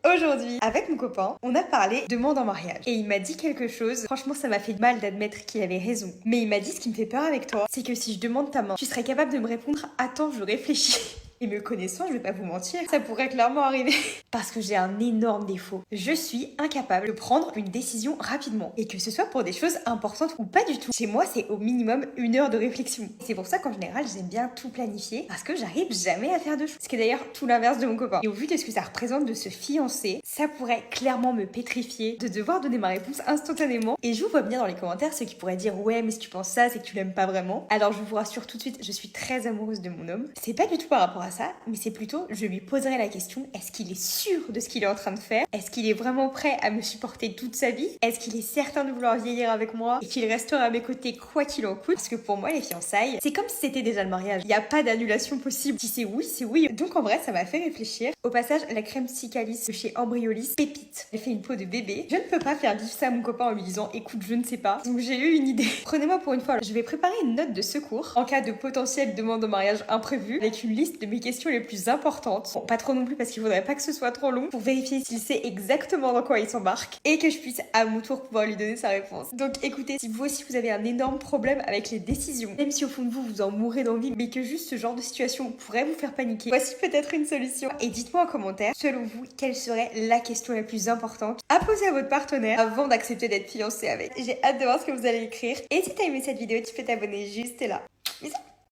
Aujourd'hui, avec mon copain, on a parlé de demande en mariage. Et il m'a dit quelque chose, franchement ça m'a fait mal d'admettre qu'il avait raison. Mais il m'a dit ce qui me fait peur avec toi, c'est que si je demande ta main, tu serais capable de me répondre « Attends, je réfléchis ». Et me connaissant, je vais pas vous mentir, ça pourrait clairement arriver. Parce que j'ai un énorme défaut. Je suis incapable de prendre une décision rapidement. Et que ce soit pour des choses importantes ou pas du tout. Chez moi, c'est au minimum 1 heure de réflexion. C'est pour ça qu'en général, j'aime bien tout planifier. Parce que j'arrive jamais à faire de choses. Ce qui est d'ailleurs tout l'inverse de mon copain. Et au vu de ce que ça représente de se fiancer, ça pourrait clairement me pétrifier de devoir donner ma réponse instantanément. Et je vous vois bien dans les commentaires ceux qui pourraient dire « Ouais, mais si tu penses ça, c'est que tu l'aimes pas vraiment. » Alors je vous rassure tout de suite, je suis très amoureuse de mon homme. C'est pas du tout par rapport à ça, mais c'est plutôt, je lui poserai la question, est-ce qu'il est sûr de ce qu'il est en train de faire? Est-ce qu'il est vraiment prêt à me supporter toute sa vie? Est-ce qu'il est certain de vouloir vieillir avec moi et qu'il restera à mes côtés quoi qu'il en coûte? Parce que pour moi, les fiançailles, c'est comme si c'était déjà le mariage. Il n'y a pas d'annulation possible. Si c'est oui, c'est oui. Donc en vrai, ça m'a fait réfléchir. Au passage, la crème Cicalis de chez Embryolis, pépite. Elle fait une peau de bébé. Je ne peux pas faire vivre ça à mon copain en lui disant, écoute, je ne sais pas. Donc j'ai eu une idée. Prenez-moi pour une fois. Je vais préparer une note de secours en cas de potentielle demande de mariage imprévue avec une liste de mes questions les plus importantes. Bon, pas trop non plus parce qu'il faudrait pas que ce soit trop long pour vérifier s'il sait exactement dans quoi il s'embarque et que je puisse à mon tour pouvoir lui donner sa réponse. Donc écoutez, si vous aussi vous avez un énorme problème avec les décisions, même si au fond de vous vous en mourrez d'envie, mais que juste ce genre de situation pourrait vous faire paniquer, voici peut-être une solution. Et dites-moi en commentaire, selon vous, quelle serait la question la plus importante à poser à votre partenaire avant d'accepter d'être fiancé avec. J'ai hâte de voir ce que vous allez écrire. Et si t'as aimé cette vidéo, tu peux t'abonner juste là. Bisous.